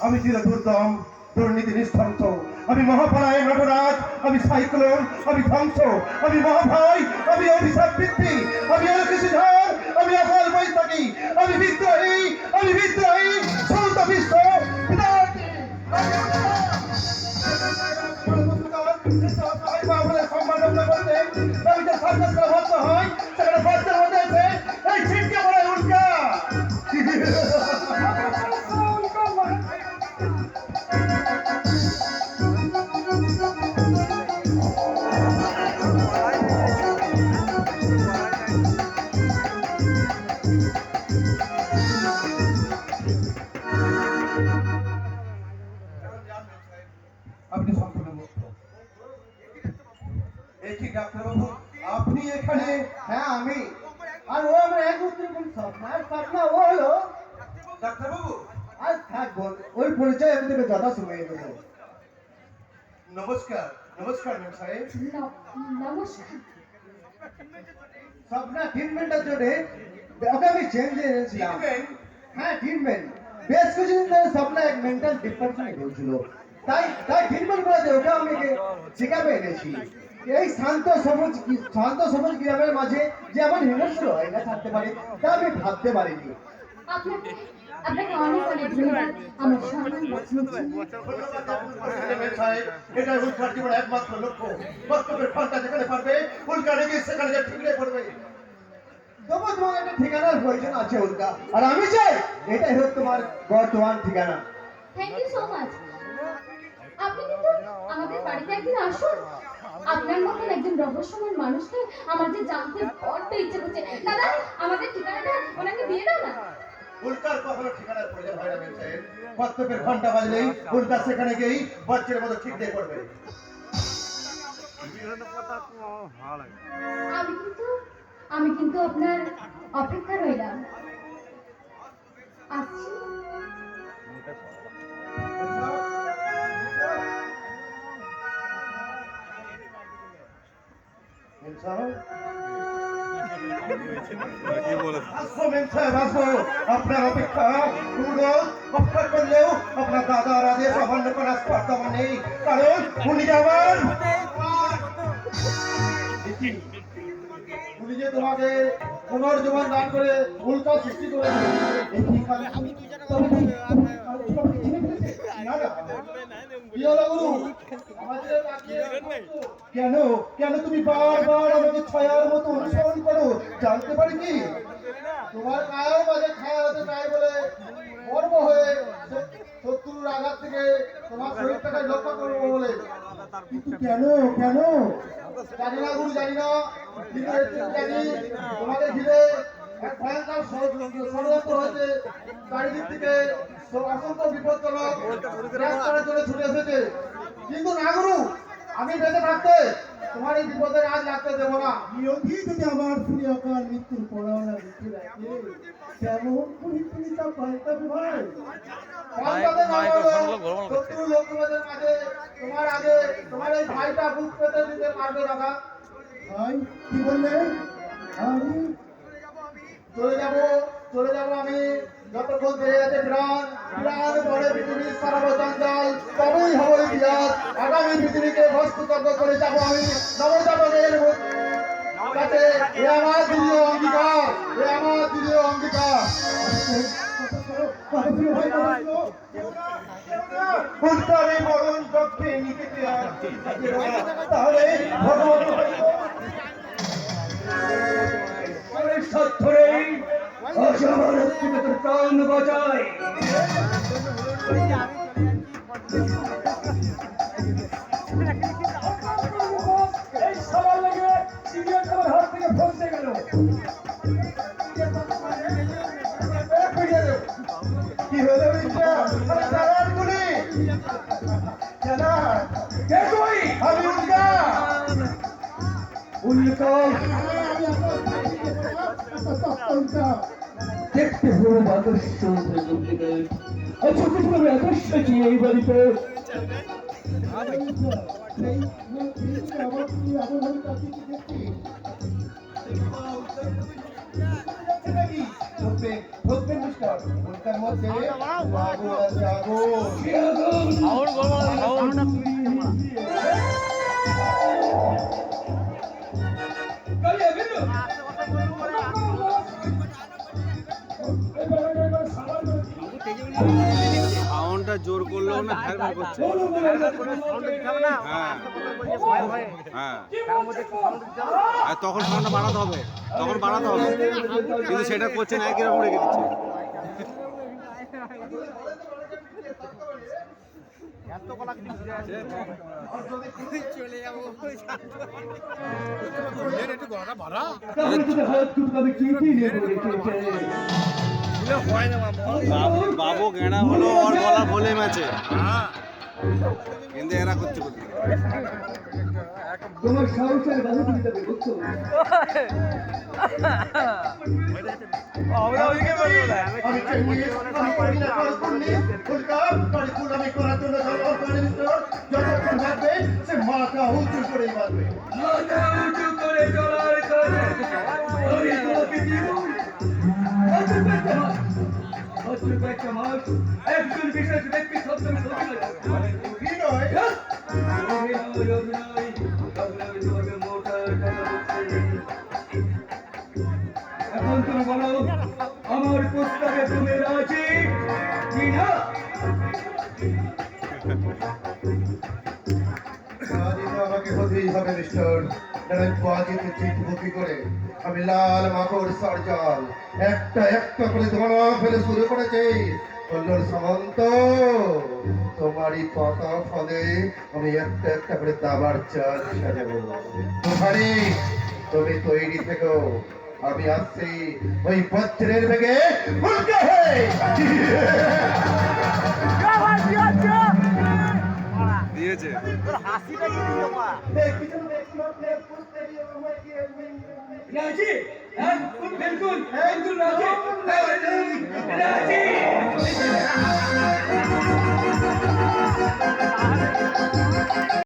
আমি চিরদুর্দম দুর্নীতি নিষ্ঠন্ত, আমি মহাপলায় নটরাজ, আমি সাইক্লোন, আমি ধ্বংস, আমি মহাভয়, আমি অভিশাপ বৃদ্ধি, আমি অলকৃষিধর, আমি অকাল বৈশাখী, আমি বিদ্রোহী, আমি বিদ্রোহী সন্ত বিশ্ব বিদাতি। আমি যে সার্কাস বদ্ধ হয় সেখানে বদ্ধের মধ্যে আছে এই ছিটকে পড়ে উল্কা। আপনি সম্পূর্ণ মুক্ত। এই কি ডাক্তারবাবু আপনি এখানে? হ্যাঁ আমি। আর ও আমার এক উত্তর কোন স্বপ্ন ও হলো ডাক্তারবাবু। আর থাক বল, ওই পরিচয় আমি তোকে যথা সময়ে দেবো। নমস্কার। নমস্কার ম্যাম সাহেব। নমস্কার। স্বপ্না ট্রিটমেন্টের জন্য ওকে আমি চেঞ্জ এনেছিলাম। ট্রিটমেন্ট? হ্যাঁ ট্রিটমেন্ট। বেশ কিছুদিন ধরে স্বপ্না এক মেন্টাল ডিপ্রেশনে ভুগছিল, তাই ট্রিটমেন্ট করাতে ওকে আমি চেকআপে এনেছি। এই শান্ত সবুজ গ্রামের মাঝে যে এমন হিংস্র হয় না থাকতে পারে তা আমি ভাবতে পারিনি। আপনাকে আপনাকে অনেক অনেক ধন্যবাদ আমার সম্মান এটা উল্কার জীবনের একমাত্র লক্ষ্য। বাস্তবের ফলটা যেখানে পারবে উল্কা রেখে সেখানে যে ঠিকরে পড়বে। তবু তোমার একটা ঠিকানার প্রয়োজন আছে উল্কা, আর আমি চাই এটাই হোক তোমার বর্তমান ঠিকানা। Thank you so much. আপনি কিন্তু আমাদের বাড়িতে একদিন আসুন। আপনার মতন একজন রহস্যময় মানুষকে আমার যে জানতে বড্ড ইচ্ছে করছে। দাদা আমাদের ঠিকানাটা ওনাকে দিয়ে দাও না। উল্কার কখনো ঠিকানার প্রয়োজন হয় না ম্যাম সাহেব। বাস্তবের ঘন্টা বাজলেই উল্কা সেখানে গিয়েই বাচ্চার মতো ঠিক দিয়ে পড়বে। আমি কিন্তু আপনার অপেক্ষা রইলাম। আসছি। আপনার অপেক্ষা অপেক্ষা করলেও আপনার দাদার আদেশ অমান্য করার স্পর্ধা নেই, কারণ উনি যেমন উনি যে তোমাকে পুনর্জীবন দান করে উল্কা সৃষ্টি করেছে। কেন কেন তুমি বারবার আমাকে ছায়ার মতো অনুসরণ করো, জানতে পারি কি? তোমার কায়ের মাঝে ছায়া হতে চাই বলে গর্ব হয়ে শত্রুর আঘাত থেকে তোমার শরীরটাকে রক্ষা করবো বলে। কিন্তু কেন কেন? জানি না গুরু, জানি না, কিন্তু এটুকু জানি তোমাকে ঘিরে এক ভয়ঙ্কর ষড়যন্ত্র হয়েছে। চারিদিক থেকে অসংখ্য বিপজ্জনক গ্রাস করার জন্য ছুটে এসেছে। কিন্তু না গুরু, আমি বেঁচে থাকতে তোমার এই বিপদে আজ লাগতে দেবো না। নিয়তি যদি আমার ফুলি অকাল মৃত্যুর পড়াওনা লিখে রাখে, কেমন পরিপূর্ণতা পাল্টাবে ভাই? শত্রু লোকদের মাঝে তোমার আগে তোমার এই ভাইটা বুক পেতে দিতে পারবে না। ভাই কি বললেন? আমি চলে যাব আমি যতক্ষণ বেড়ে আছে প্রাণ পরে পৃথিবীর সর্বজঞ্জাল, তবেই হবো ইতিহাস। আগামী পৃথিবীকে বস্তুতজ্ঞ করে যাবো আমি নবজাতকের কাছে। এ আমার দৃঢ় অঙ্গীকার, এ আমার দৃঢ় অঙ্গীকার। উত্তরে মরণ পক্ষে নিতে আসছি, তাহলে ভগবান ধরেই অসমানত্বের প্রাণ বাঁচায়। এই সবার লাগে সিনিয়র আমার হাত থেকে ফসতে গেল। কি হলো আমি উল্কা দেখতে হবো আদর্শ আদর্শ কি এই বাড়িতে মিস্টার উল্কার মধ্যে আগুন আছে আগুন। সাউন্ডটা জোর করলেও না ফ্যার করছে। হ্যাঁ হ্যাঁ, আর তখন সাউন্ডটা বাড়াতে হবে, তখন বাড়াতে হবে, কিন্তু সেটা করছে না, একই রকম রেখে দিচ্ছে। বাবু গেঁড়া হলো ওর গলা ভলিউম আছে, কিন্তু এরা করছে কোথায়? তোমার সাহসের বাধা দিতে হবে বুঝছো? আমি চেঙ্গিস, আমি করিনা করকুন্নি, উল্কা পরিপূর্ণ আমি করার জন্য সরকার করে মিস্টার যতক্ষণ থাকবে সে মাথা উঁচু করে মারবে। মাথা উঁচু করে চলার কাজে আমি তোমাকে দিব একটা মাস একজন বিশেষ ব্যক্তি শব্দ কি নয়? এখন তুমি বলো আমার প্রস্তাবে তুমি রাজি কি না? বাজিতে আমাকে হতেই হবে মিস্টার, কারণ বাজিতে চিঠি করে আমি লাল মাকড় সার্জাল একটা একটা করে ধরা ফেলে শুরু করেছি। কল্লোর সামন্ত, তোমারই পাতা ফলে আমি একটা একটা করে দাবার চাল সাজাবো। তোমারই তুমি তৈরি থেকো, আমি আসছি ওই বজ্রের বেগে উল্কা হয়ে। দিয়েছে রাজি? হ্যাঁ, বিলকুল বিলকুল রাজি।